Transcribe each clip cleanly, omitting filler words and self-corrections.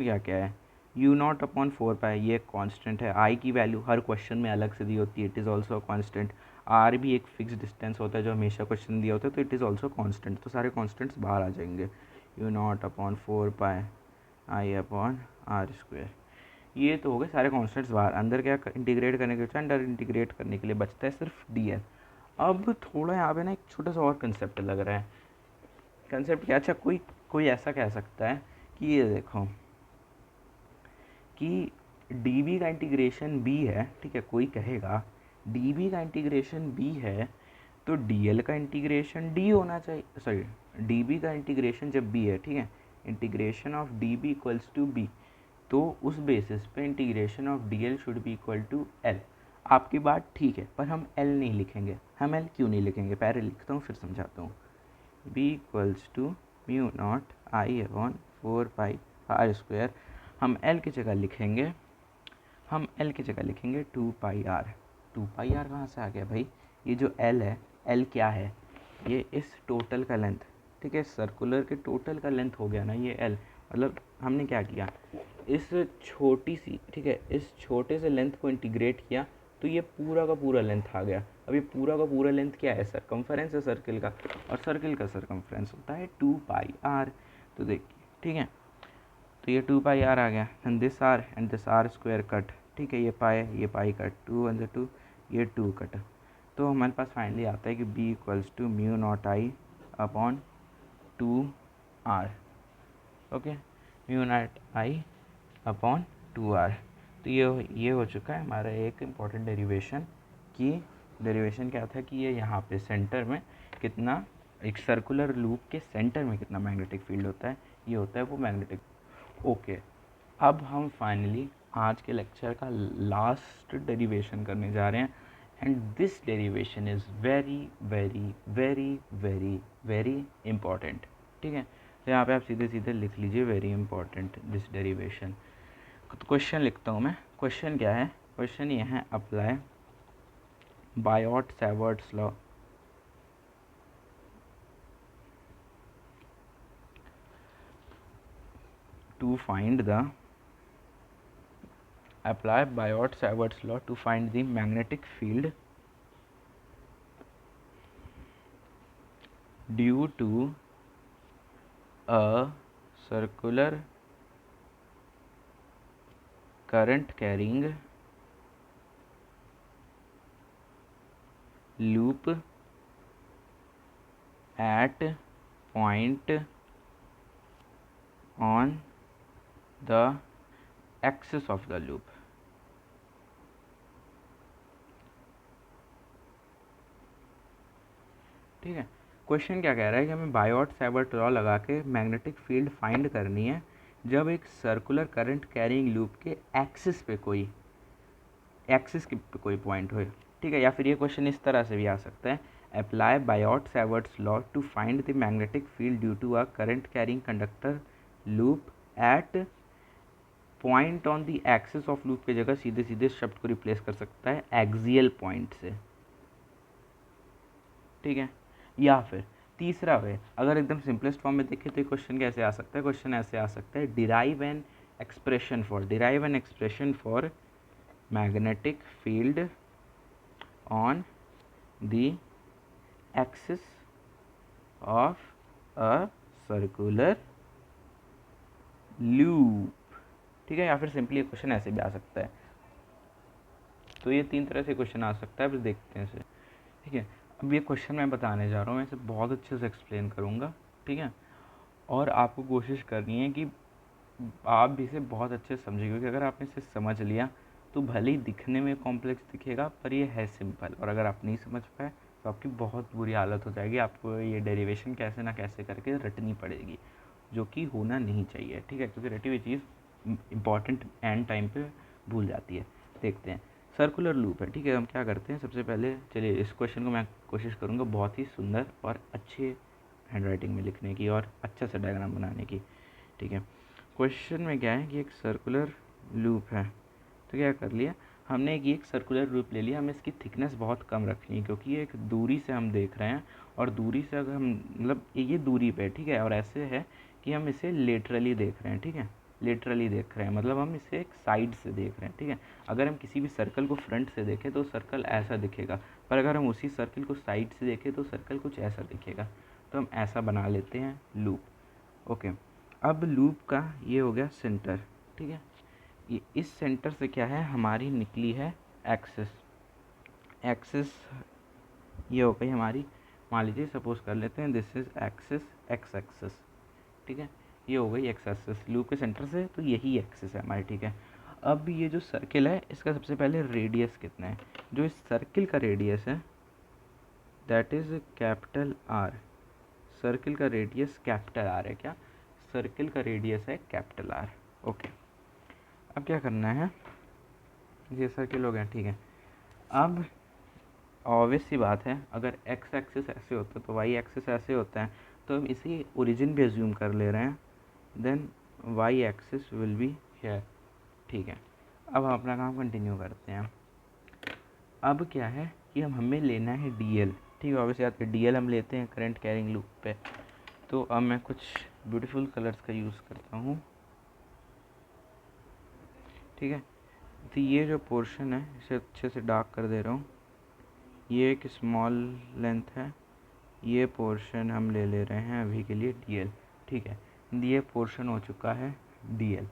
क्या क्या है, यू नॉट अपॉन 4 पाई, ये कांस्टेंट है। आई की वैल्यू हर क्वेश्चन में अलग से दी होती है, it is also constant. R भी एक फिक्स डिस्टेंस होता है जो हमेशा क्वेश्चन दिया होता है, तो इट इज़ ऑल्सो कांस्टेंट। तो सारे कांस्टेंट्स बाहर आ जाएंगे। U naught upon 4 pi I upon R square, ये तो हो गए सारे कॉन्स्टेंट्स बाहर। अंदर क्या इंटीग्रेट करने के बचा, अंदर इंटीग्रेट करने के लिए बचता है सिर्फ डी एल। अब थोड़ा यहाँ पे ना एक छोटा सा और कंसेप्ट लग रहा है। कंसेप्ट क्या, अच्छा कोई कोई ऐसा कह सकता है कि ये देखो कि डी बी का इंटीग्रेशन बी है, ठीक है, कोई कहेगा डी बी का इंटीग्रेशन बी है तो डी एल का इंटीग्रेशन डी होना चाहिए, सॉरी डी बी का इंटीग्रेशन जब बी है, ठीक है, integration of D B equals to B, तो उस बेसिस पे integration of D L should be equal to L. आपकी बात ठीक है, पर हम एल नहीं लिखेंगे। हम एल क्यों नहीं लिखेंगे, पहले लिखता हूँ फिर समझाता हूँ। B equals to mu naught I upon 4 pi R square, हम एल की जगह लिखेंगे, हम एल की जगह लिखेंगे 2 पाई आर। 2 पाई आर कहाँ से आ गया भाई, ये जो एल है, एल क्या है, ये इस टोटल का लेंथ, ठीक है, सर्कुलर के टोटल का लेंथ हो गया ना ये एल। मतलब हमने क्या किया, इस छोटी सी, ठीक है, इस छोटे से लेंथ को इंटीग्रेट किया तो ये पूरा का पूरा लेंथ आ गया। अब ये पूरा का पूरा लेंथ क्या है, सरकमफेरेंस है सर्किल का, और सर्किल का सरकमफेरेंस होता है 2 पाई आर। तो देखिए, ठीक है, तो ये 2 पाई आर आ गया, and this R square cut, ठीक है, ये पाई कट, 2 ये 2 कट। तो हमारे पास फाइनली आता है कि B equals to mu naught I upon 2 R. Okay, mu naught I upon 2 R. तो ये हो चुका है हमारा एक इम्पॉर्टेंट डेरिवेशन। कि डेरिवेशन क्या था कि ये यहाँ पे सेंटर में कितना, एक सर्कुलर लूप के सेंटर में कितना मैग्नेटिक फील्ड होता है, ये होता है वो मैग्नेटिक। ओके, अब हम फाइनली आज के लेक्चर का लास्ट डेरिवेशन करने जा रहे हैं, and this derivation is very very very very very important. ठीक है, तो यहाँ पे आप सीधे सीधे लिख लीजिए वेरी इंपॉर्टेंट दिस डेरिवेशन। तो क्वेश्चन लिखता हूँ मैं। क्वेश्चन क्या है, क्वेश्चन ये है, apply Biot Savart's law to find the Biot-Savart's law to find the magnetic field due to a circular current carrying loop at point on the axis of the loop। ठीक है, question क्या कह रहा है कि हमें बायोट-सैवर्ट लॉ लगा के मैग्नेटिक फील्ड फाइंड करनी है जब एक सर्कुलर करंट कैरिंग लूप के एक्सिस पे कोई पॉइंट हो। ठीक है, या फिर ये क्वेश्चन इस तरह से भी आ सकता है, apply Biot Savart's law to find the magnetic field due to a current carrying conductor loop at point on the axis of loop की जगह सीधे सीधे शब्द को रिप्लेस कर सकता है एक्सियल पॉइंट से। ठीक है, या फिर तीसरा वे, अगर एकदम सिंपलेस्ट फॉर्म में देखें तो क्वेश्चन कैसे आ सकता है, क्वेश्चन ऐसे आ सकता है, derive an expression for magnetic field on the axis of a circular loop. ठीक है, या फिर सिंपली क्वेश्चन ऐसे भी आ सकता है। तो ये 3 तरह से क्वेश्चन आ सकता है, बस देखते हैं इसे। ठीक है, अब ये क्वेश्चन मैं बताने जा रहा हूँ, मैं इसे बहुत अच्छे से एक्सप्लेन करूँगा। ठीक है, और आपको कोशिश करनी है कि आप भी इसे बहुत अच्छे से समझिए, क्योंकि अगर आपने इसे समझ लिया तो भले ही दिखने में कॉम्प्लेक्स दिखेगा पर ये है सिंपल, और अगर आप नहीं समझ पाए तो आपकी बहुत बुरी हालत हो जाएगी। आपको ये डेरिवेशन कैसे ना कैसे करके रटनी पड़ेगी, जो कि होना नहीं चाहिए। ठीक है, क्योंकि रटी हुई चीज़ इम्पॉर्टेंट एंड टाइम पे भूल जाती है। देखते हैं, सर्कुलर लूप है। ठीक है, हम क्या करते हैं, सबसे पहले चलिए इस क्वेश्चन को मैं कोशिश करूँगा बहुत ही सुंदर और अच्छे हैंडराइटिंग में लिखने की और अच्छा सा डायग्राम बनाने की। ठीक है, क्वेश्चन में क्या है कि एक सर्कुलर लूप है। तो क्या कर लिया हमने, एक सर्कुलर लूप ले लिया, हमें इसकी थिकनेस बहुत कम रखनी है क्योंकि ये एक दूरी से हम देख रहे हैं, और दूरी से अगर हम मतलब ये दूरी पे, ठीक है, और ऐसे है कि हम इसे लेटरली देख रहे हैं। ठीक है, लेटरली देख रहे हैं, मतलब हम इसे एक साइड से देख रहे हैं, ठीक है। अगर हम किसी भी सर्कल को फ्रंट से देखें तो सर्कल ऐसा दिखेगा, पर अगर हम उसी सर्कल को साइड से देखें तो सर्कल कुछ ऐसा दिखेगा। तो हम ऐसा बना लेते हैं लूप। ओके, अब लूप का ये हो गया सेंटर, ठीक है। ये इस सेंटर से क्या है, हमारी निकली है एक्सिस। एक्सिस ये हो गई हमारी, मान लीजिए सपोज कर लेते हैं this is axis, x axis, ठीक है। ये हो गई एक्स एक्सिस लूप के सेंटर से, तो यही एक्सिस है हमारी, ठीक है। अब ये जो सर्किल है इसका सबसे पहले रेडियस कितना है, जो इस सर्किल का रेडियस है that is capital R. Circle का रेडियस कैपिटल आर है, क्या, सर्किल का रेडियस है कैपिटल आर। ओके, अब क्या करना है, ये सर्किल हो गया, ठीक है। अब ऑब्वियस सी बात है, अगर एक्स एक्सिस ऐसे होता है तो वाई एक्सिस ऐसे होता है, तो हम इसी ओरिजिन भी एज्यूम कर ले रहे हैं, then Y axis will be here, ठीक है। अब हम अपना काम कंटिन्यू करते हैं। अब क्या है कि हमें लेना है डी एल, ठीक है। ऑब्वियसली याद डी एल हम लेते हैं करंट कैरिंग लूप पे। तो अब मैं कुछ ब्यूटीफुल कलर्स का यूज़ करता हूँ, ठीक है। तो ये जो पोर्शन है इसे अच्छे से डार्क कर दे रहा हूँ, ये एक स्मॉल लेंथ है, ये पोर्शन हम ले ले रहे हैं अभी के लिए डी एल, ठीक है। ये पोर्शन हो चुका है डी एल।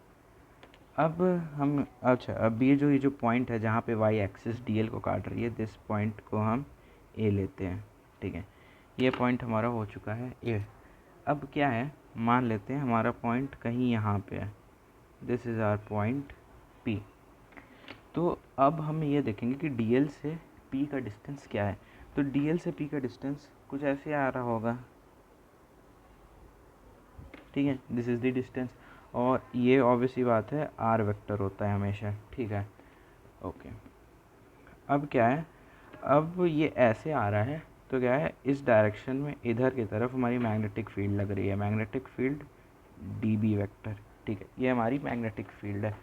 अब हम, अच्छा, अब ये जो पॉइंट है जहाँ पे वाई एक्सिस डी एल को काट रही है, दिस पॉइंट को हम ए लेते हैं, ठीक है। ये पॉइंट हमारा हो चुका है ए। अब क्या है, मान लेते हैं हमारा पॉइंट कहीं यहाँ पे है, this is our point P. तो अब हम ये देखेंगे कि डी एल से पी का डिस्टेंस क्या है। तो डी एल से पी का डिस्टेंस कुछ ऐसे आ रहा होगा, ठीक है, दिस इज़ द डिस्टेंस। और ये ऑब्वियसली बात है आर वेक्टर होता है हमेशा, ठीक है। ओके, अब क्या है, अब ये ऐसे आ रहा है, तो क्या है, इस डायरेक्शन में इधर की तरफ हमारी मैग्नेटिक फील्ड लग रही है, magnetic field D B vector, ठीक है। ये हमारी मैग्नेटिक फील्ड है।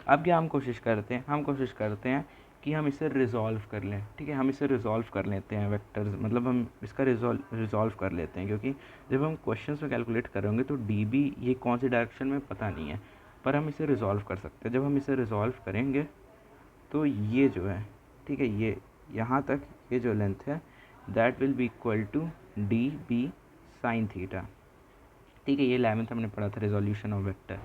अब क्या हम कोशिश करते हैं, हम कोशिश करते हैं कि हम इसे रिज़ॉल्व कर लें, ठीक है। हम इसे रिज़ॉल्व कर लेते हैं वेक्टर्स, मतलब हम इसका रिज़ॉल्व कर लेते हैं, क्योंकि जब हम क्वेश्चंस में कैलकुलेट करेंगे तो डी बी ये कौन सी डायरेक्शन में पता नहीं है, पर हम इसे रिज़ॉल्व कर सकते हैं। जब हम इसे रिज़ॉल्व करेंगे तो ये जो है, ठीक है, ये यहाँ तक ये जो लेंथ है that will be equal to D B sine theta, ठीक है। ये 11th हमने पढ़ा था रिजोल्यूशन ऑफ वेक्टर।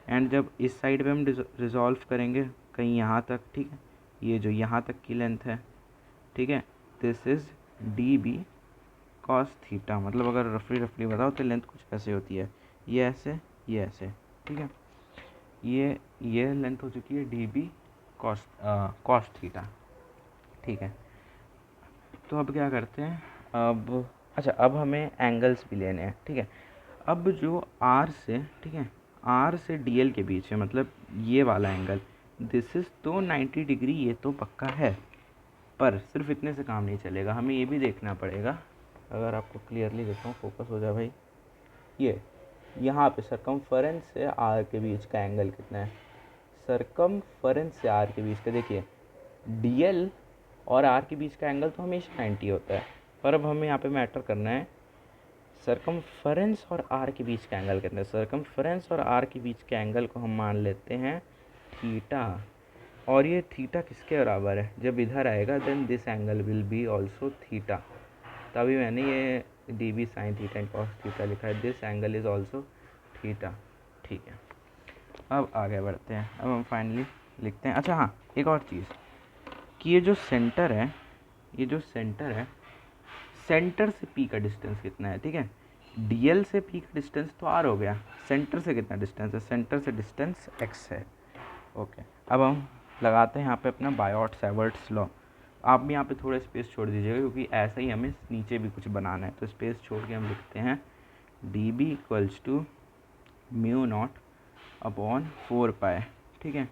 एंड जब इस साइड पे हम रिजॉल्व करेंगे कहीं यहाँ तक, ठीक है, ये जो यहाँ तक की लेंथ है, ठीक है, this is D B cos theta. मतलब अगर रफली बताओ तो लेंथ कुछ ऐसे होती है, ये ऐसे, ये ऐसे, ठीक है। ये लेंथ हो चुकी है डी बी कॉस थीटा, ठीक है। तो अब क्या करते हैं, अब अच्छा, अब हमें एंगल्स भी लेने हैं, ठीक है। अब जो आर से, ठीक है, आर से डी एल के बीच है, मतलब ये वाला एंगल, दिस इज़ तो 90 डिग्री, ये तो पक्का है। पर सिर्फ इतने से काम नहीं चलेगा, हमें ये भी देखना पड़ेगा। अगर आपको क्लियरली देखो, फोकस हो जाए भाई, ये यहाँ पे सरकमफरेंस से आर के बीच का एंगल कितना है, सरकमफरेंस से आर के बीच का, देखिए डी एल और आर के बीच का एंगल तो हमेशा 90 होता है, पर अब हमें यहाँ पे मैटर करना है सरकमफरेंस और आर के बीच का एंगल कितना है। सरकमफरेंस और आर के बीच के एंगल को हम मान लेते हैं थीटा, और ये थीटा किसके बराबर है, जब इधर आएगा then this angle will be also theta. तभी मैंने ये D B sine theta and cos theta लिखा है, this angle is also theta, ठीक है। अब आगे बढ़ते हैं, अब हम फाइनली लिखते हैं, अच्छा हाँ, एक और चीज़ कि ये जो सेंटर है, ये जो सेंटर है, सेंटर से पी का डिस्टेंस कितना है, ठीक है। डीएल से पी का डिस्टेंस तो आर हो गया, सेंटर से कितना डिस्टेंस है, सेंटर से डिस्टेंस एक्स है। ओके, अब हम लगाते हैं यहाँ पे अपना बायोट सेवर्ट्स लॉ। आप भी यहाँ पे थोड़ा स्पेस छोड़ दीजिएगा, क्योंकि ऐसा ही हमें नीचे भी कुछ बनाना है, तो स्पेस छोड़ के हम लिखते हैं D B equals to mu naught upon 4 pi, ठीक है,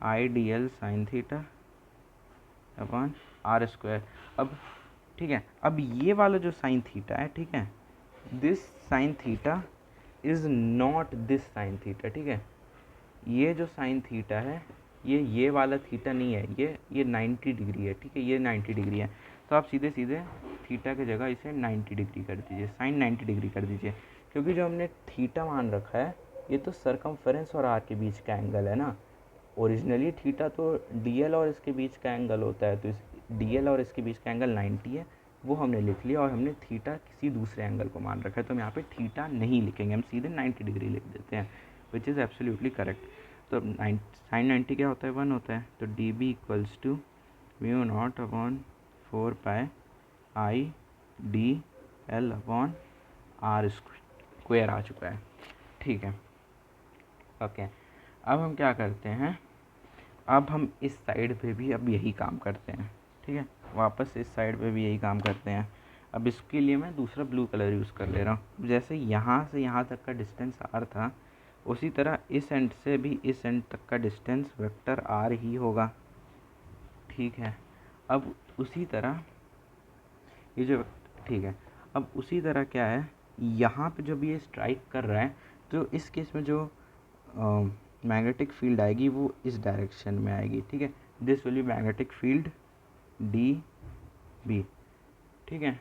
I D L sine theta upon R square. अब ठीक है, अब ये वाला जो साइन थीटा है, ठीक है, this sine theta is not this sign theta, ठीक है। ये जो साइन थीटा है, ये वाला थीटा नहीं है, ये 90 डिग्री है, ठीक है, ये 90 डिग्री है। तो आप सीधे सीधे थीटा की जगह इसे 90 डिग्री कर दीजिए, साइन 90 डिग्री कर दीजिए, क्योंकि जो हमने थीटा मान रखा है ये तो सरकमफेरेंस और आर के बीच का एंगल है ना। ओरिजिनली थीटा तो डीएल और इसके बीच का एंगल होता है, तो इस डीएल और इसके बीच का एंगल 90 है, वो हमने लिख लिया, और हमने थीटा किसी दूसरे एंगल को मान रखा है, तो हम यहाँ पे थीटा नहीं लिखेंगे, हम सीधे 90 डिग्री लिख देते हैं, विच इज़ एब्सोल्युटली करेक्ट। तो साइन 90 क्या होता है, 1 होता है, तो D B equals to mu naught upon 4 pi I D L upon R square आ चुका है, ठीक है। ओके, अब हम क्या करते हैं, अब हम इस साइड पे भी अब यही काम करते हैं, ठीक है, वापस इस साइड पे भी यही काम करते हैं। अब इसके लिए मैं दूसरा ब्लू कलर यूज़ कर ले रहा हूँ। जैसे यहाँ से यहाँ तक का डिस्टेंस आर था, उसी तरह इस एंड से भी इस एंड तक का डिस्टेंस वेक्टर आर ही होगा, ठीक है। अब उसी तरह ये जो, ठीक है, अब उसी तरह क्या है, यहाँ पे जब ये स्ट्राइक कर रहा है, तो इस केस में जो मैग्नेटिक फील्ड आएगी वो इस डायरेक्शन में आएगी, ठीक है। This will be magnetic field D B, ठीक है।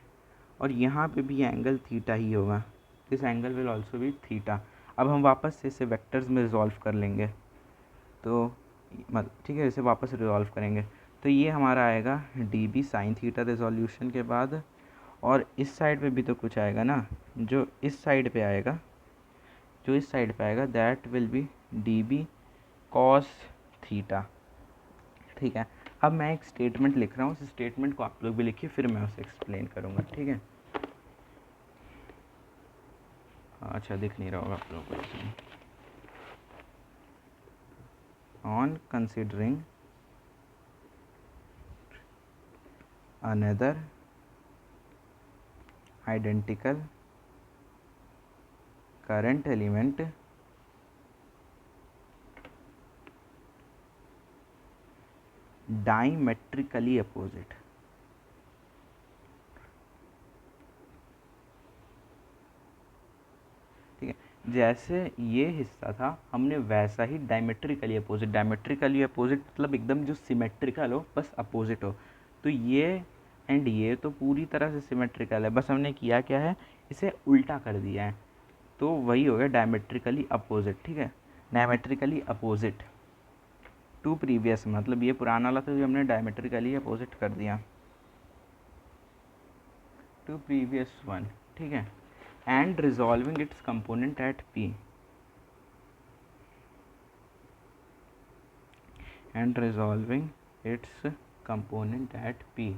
और यहाँ पे भी एंगल थीटा ही होगा, this angle will also be theta. अब हम वापस से इसे वेक्टर्स में रिजॉल्व कर लेंगे, तो ठीक है, इसे वापस रिजॉल्व करेंगे, तो ये हमारा आएगा D B sine theta resolution के बाद, और इस साइड पे भी तो कुछ आएगा ना, जो इस साइड पे आएगा, that will be D B cos theta, ठीक है। अब मैं एक स्टेटमेंट लिख रहा हूँ, उस स्टेटमेंट को आप लोग भी लिखिए, फिर मैं उसे एक्सप्लेन करूँगा, ठीक है। अच्छा, दिख नहीं रहा होगा आप लोगों को इसमें। On considering another identical current element diametrically opposite, ठीक है। जैसे ये हिस्सा था, हमने वैसा ही डायमेट्रिकली अपोजिट मतलब एकदम जो सिमेट्रिकल हो, बस अपोजिट हो, तो ये एंड ये तो पूरी तरह से सिमेट्रिकल है, बस हमने किया क्या है, इसे उल्टा कर दिया है, तो वही हो गया डायमेट्रिकली अपोजिट, ठीक है। डायमेट्रिकली अपोजिट टू प्रीवियस, मतलब ये पुराना वाला था जो हमने डायमेट्रिकली अपोजिट कर दिया टू प्रीवियस वन, ठीक है। And resolving it's component eight P, and resolving it's component eight P,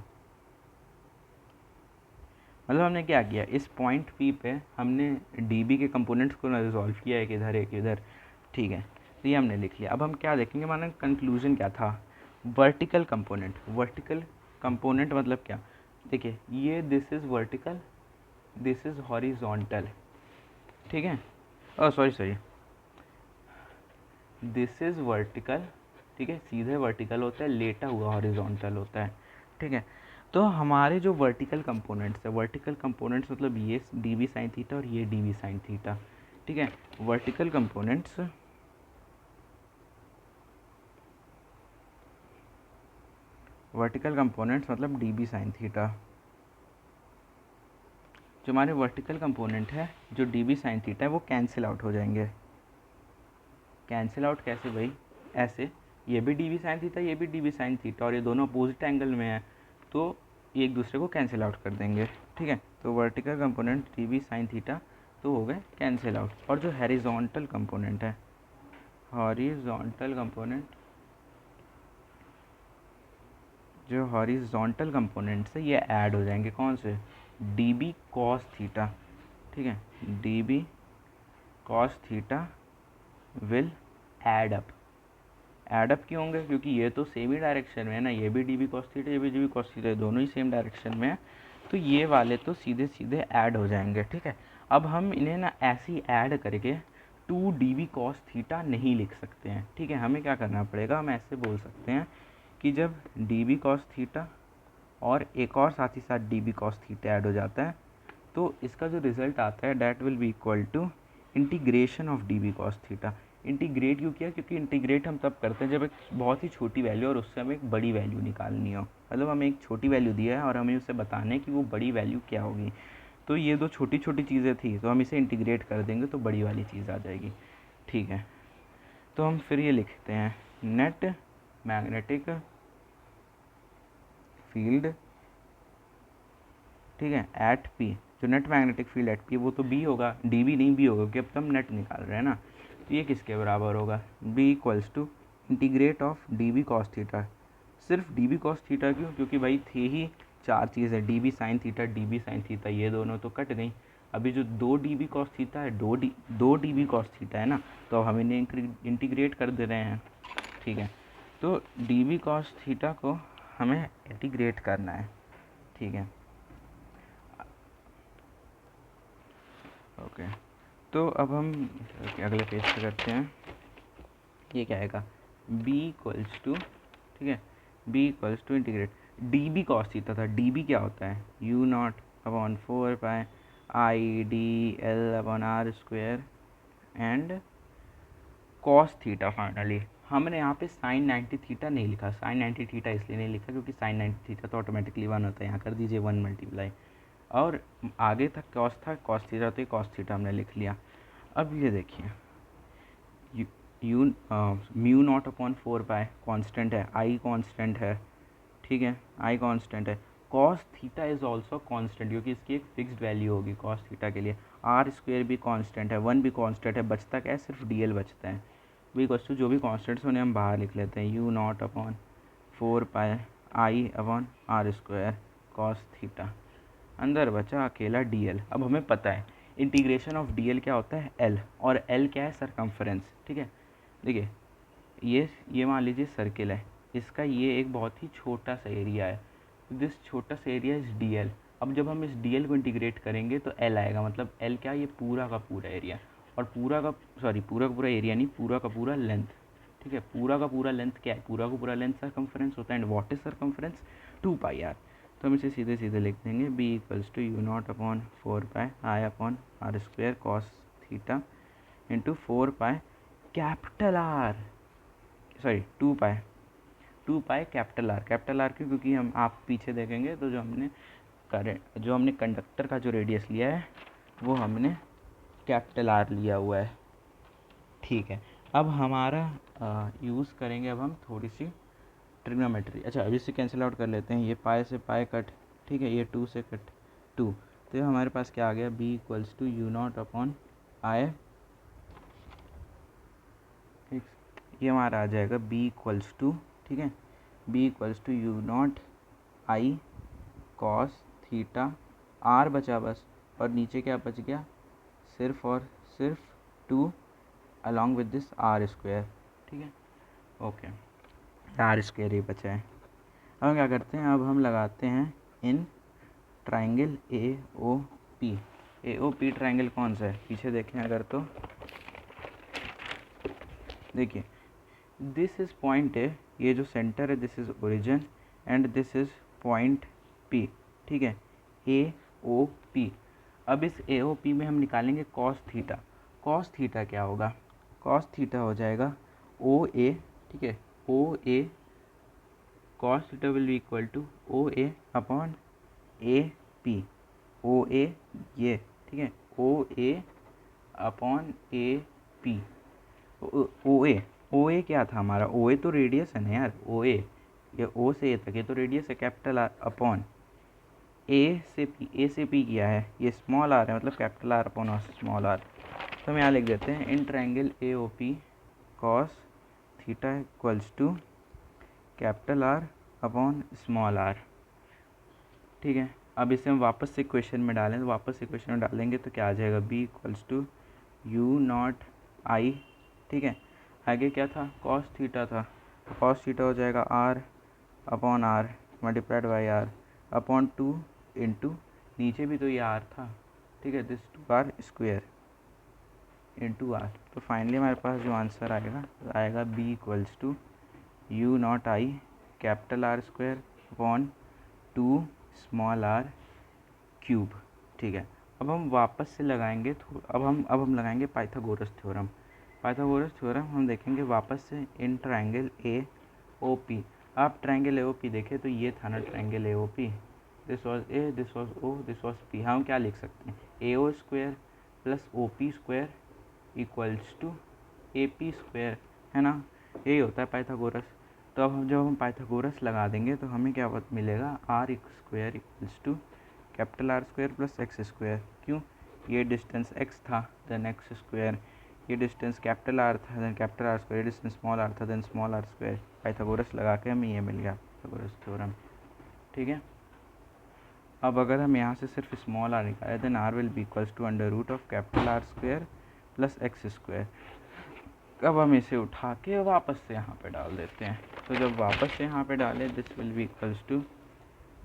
मतलब हमने क्या किया, इस पॉइंट पी पे हमने डी बी के कंपोनेंट्स को रिजॉल्व किया, एक इधर, ठीक है। तो ये हमने लिख लिया। अब हम क्या देखेंगे, माना कंक्लूजन क्या था, वर्टिकल कंपोनेंट मतलब क्या, देखिए ये this is vertical, this is horizontal, ठीक है, सॉरी दिस इज़ वर्टिकल, ठीक है, सीधे वर्टिकल होता है, लेटा हुआ हॉरिजॉन्टल होता है, ठीक है। तो हमारे जो वर्टिकल कंपोनेंट्स मतलब ये डी बी साइन थीटा और ये डी बी साइन थीटा, ठीक है। वर्टिकल कंपोनेंट्स मतलब डी बी साइन थीटा, जो हमारे वर्टिकल कंपोनेंट है, जो डी बी साइन थीटा है, वो कैंसिल आउट हो जाएंगे। कैंसिल आउट कैसे भाई, ऐसे, ये भी डी बी साइन थीटा, ये भी डी बी साइन थीटा, और ये दोनों अपोजिट एंगल में है, तो ये एक दूसरे को कैंसिल आउट कर देंगे, ठीक है। तो vertical component D B sine theta तो हो गए कैंसिल आउट, और जो हॉरिजॉन्टल कंपोनेंट है, जो हॉरिजॉन्टल कंपोनेंट्स है, ये ऐड हो जाएंगे, कौन से, डी बी कॉस थीटा, ठीक है, D B cos theta will add up क्यों होंगे, क्योंकि ये तो सेम ही डायरेक्शन में है ना, ये भी डी बी कॉस थीटा, ये भी डी बी कॉस थीटा, दोनों ही सेम डायरेक्शन में है, तो ये वाले तो सीधे सीधे ऐड हो जाएंगे, ठीक है। अब हम इन्हें ना ऐसे ही ऐड करके 2 डी बी कॉस थीटा नहीं लिख सकते हैं, ठीक है। हमें क्या करना पड़ेगा, हम ऐसे बोल सकते हैं कि जब डी बी कॉस थीटा और एक और साथ ही साथ D B cos theta add हो जाता है, तो इसका जो रिज़ल्ट आता है that will be equal to integration of D B cos theta. Integrate क्यों किया, क्योंकि इंटीग्रेट हम तब करते हैं जब एक बहुत ही छोटी वैल्यू और उससे हमें एक बड़ी वैल्यू निकालनी हो, मतलब हमें एक छोटी वैल्यू दिया है और हमें उससे बताना है कि वो बड़ी वैल्यू क्या होगी, तो ये दो छोटी छोटी चीज़ें थी, तो हम इसे इंटीग्रेट कर देंगे तो बड़ी वाली चीज़ आ जाएगी। ठीक है, तो हम फिर ये लिखते हैं नेट मैग्नेटिक फील्ड, ठीक है, एट पी। जो net magnetic field at P वो तो बी होगा, डी बी नहीं बी होगा, क्योंकि अब तो हम नेट निकाल रहे हैं ना। तो ये किसके बराबर होगा, B equals to integrate of D B cos theta. सिर्फ डी बी कॉस थीटा क्यों, क्योंकि भाई थे ही चार चीज़ें, D B sine theta, D B sine theta, ये दोनों तो कट गई। अभी जो दो डी बी कॉस थीटा है, दो डी बी कॉस थीटा है ना, तो अब हम इन्हें इंटीग्रेट कर दे रहे हैं, ठीक है। तो डी बी कॉस थीटा को हमें इंटीग्रेट करना है, ठीक है। ओके, तो अब हम अगले पेज पे करते हैं। ये क्या आएगा, b इक्वल्स टू, ठीक है, b equals to integrate D B cos theta था। डी बी क्या होता है, u naught upon 4 pi I D L upon R square and cos theta. Finally हमने यहाँ पे साइन 90 थीटा नहीं लिखा, साइन 90 थीटा इसलिए नहीं लिखा क्योंकि साइन 90 थीटा तो ऑटोमेटिकली 1 होता है, यहाँ कर दीजिए 1 मल्टीप्लाई, और आगे तक कॉस था, कॉस थीटा, तो कॉस थीटा हमने लिख लिया। अब ये देखिए you mu naught upon 4 pi constant है, आई कांस्टेंट है, ठीक है, आई कांस्टेंट है। Cos theta is also constant, क्योंकि इसकी एक फिक्स्ड वैल्यू होगी कॉस थीटा के लिए। आर स्क्वेयर भी कांस्टेंट है, 1 भी कांस्टेंट है, बचता क्या है, सिर्फ डी एल बचता है। वी क्वेश्चन जो भी कांस्टेंट्स उन्हें हम बाहर लिख लेते हैं, u naught upon 4 pi I upon R square cos theta, अंदर बचा अकेला डी एल। अब हमें पता है इंटीग्रेशन ऑफ डी एल क्या होता है, एल, और एल क्या है, सरकमफ्रेंस, ठीक है। देखिए ये मान लीजिए सर्किल है, इसका ये एक बहुत ही छोटा सा एरिया है, दिस छोटा सा एरिया इज डी एल। अब जब हम इस डी एल को इंटीग्रेट करेंगे तो एल आएगा, मतलब एल क्या, ये पूरा का पूरा एरिया, और पूरा का पूरा एरिया नहीं, पूरा का पूरा लेंथ, ठीक है। पूरा का पूरा लेंथ क्या है, पूरा का पूरा लेंथ सरकमफ्रेंस होता है, and what is circumference, 2 pi R. तो हम इसे सीधे सीधे लिख देंगे, B equals to you naught upon 4 pi I upon R square cos theta into 4 pi capital R, sorry 2 pi capital R. Capital R क्यों, क्योंकि हम आप पीछे देखेंगे तो जो हमने कंडक्टर का जो रेडियस लिया है वो हमने कैपिटल आर लिया हुआ है, ठीक है। अब हमारा यूज़ करेंगे अब हम थोड़ी सी ट्रिग्नोमेट्री। अच्छा, अभी से कैंसिल आउट कर लेते हैं, ये पाई से पाई कट, ठीक है, ये 2 से कट 2, तो ये हमारे पास क्या आ गया, B equals to you naught upon I, ठीक, ये हमारा आ जाएगा बी इक्वल्स टू, ठीक है, B equals to you naught I cos theta, R बचा बस, और नीचे क्या बच गया, सिर्फ और सिर्फ 2 along with this R square, ठीक है। ओके, आर स्क्वायर ही बचा है। अब हम क्या करते हैं, अब हम लगाते हैं in triangle A O P. A O P triangle कौन सा है, पीछे देखें अगर तो देखिए, दिस इज़ पॉइंट ए, ये जो सेंटर है this is origin and this is point P, ठीक है, ए ओ पी। अब इस ए ओ पी में हम निकालेंगे कॉस थीटा। कॉस थीटा क्या होगा, कॉस थीटा हो जाएगा ओ ए, ठीक है, O A cos theta will be equal to O A upon A P, O A ये, ठीक है, O A upon A P. O ए क्या था हमारा, ओ ए तो रेडियस है ना यार, ओ ए, ये ओ से ए तक ये तो रेडियस है, कैपिटल आर अपॉन ए से पी किया है, ये स्मॉल आर है, मतलब capital R upon small R. तो हम यहाँ लिख देते हैं in triangle A O P cos theta equals to capital R upon small R, ठीक है। अब इसे हम वापस से इक्वेशन में डालें, तो वापस इक्वेशन में डालेंगे तो क्या आ जाएगा, B equals to you naught I, ठीक है, आगे क्या था, कॉस थीटा था, तो कॉस थीटा हो जाएगा R upon R multiplied by R upon 2 into, नीचे भी तो ये आर था, ठीक है, this 2 R square into R. तो फाइनली हमारे पास जो आंसर आएगा B equals to you naught I capital R square upon 2 small R cube, ठीक है। अब हम वापस से लगाएंगे, अब हम लगाएंगे पाइथागोरस थ्योरम। पाइथागोरस थ्योरम हम देखेंगे वापस से इन ट्रायंगल ए ओ पी। आप ट्रायंगल ए ओ पी देखें तो ये था ना triangle A O P, this was A, this was O, this was P. हम क्या लिख सकते हैं, A O square plus O P square equals to AP², है ना, यही होता है पाइथागोरस। तो अब जब हम पाइथागोरस लगा देंगे तो हमें क्या मिलेगा, R² equals to R² plus x²। क्यों, ये डिस्टेंस x था देन x², ये डिस्टेंस R था देन R², ये डिस्टेंस r था देन r²। पाइथागोरस लगा के हमें ये मिल गया पाइथागोरस थ्योरम। ठीक है, अब अगर हम यहाँ से सिर्फ r निकालें then r will be equals to R² plus x²। अब हम इसे उठा के वापस से यहाँ पे डाल देते हैं। तो जब वापस से यहाँ पे डालें, this will be equals to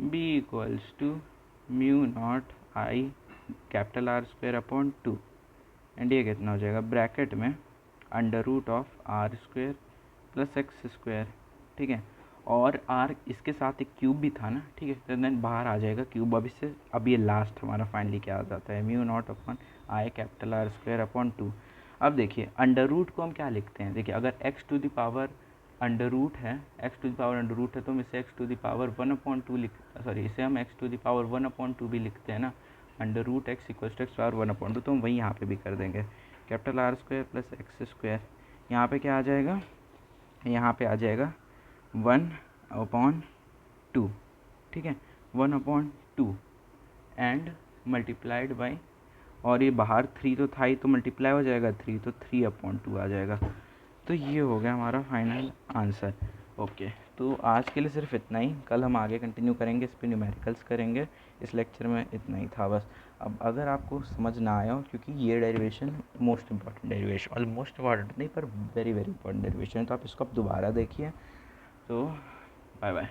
b equals to μ0 I R² upon 2, and ये कितना हो जाएगा ब्रैकेट में R² प्लस x²। ठीक है, और r इसके साथ एक क्यूब भी था ना, ठीक है, तो देन बाहर आ जाएगा क्यूब। अब ये लास्ट हमारा फाइनली क्या आ जाता है, μ0 अपॉन I R² अपॉन 2। अब देखिए अंडर रूट को हम क्या लिखते हैं, देखिए अगर x to the power under root है, तो हम इसे x टू द पावर 1/2 इसे हम x टू द पावर 1/2 भी लिखते हैं ना। Under root x equals to x power 1/2, तो हम वही यहाँ पे भी कर देंगे। R² प्लस x², यहाँ पे क्या आ जाएगा, यहाँ पे आ जाएगा 1/2। ठीक है, 1/2 एंड मल्टीप्लाइड बाई, और ये बाहर 3 तो था ही, तो मल्टीप्लाई हो जाएगा 3, तो 3/2 आ जाएगा। तो ये हो गया हमारा फाइनल आंसर। ओके, तो आज के लिए सिर्फ इतना ही, कल हम आगे कंटिन्यू करेंगे, इस पर न्यूमेरिकल्स करेंगे। इस लेक्चर में इतना ही था बस। अब अगर आपको समझ ना आया हो, क्योंकि ये derivation most important derivation, almost important नहीं पर वेरी वेरी इंपॉर्टेंट डेरिवेशन है, तो आप इसको अब दोबारा देखिए। तो बाय बाय।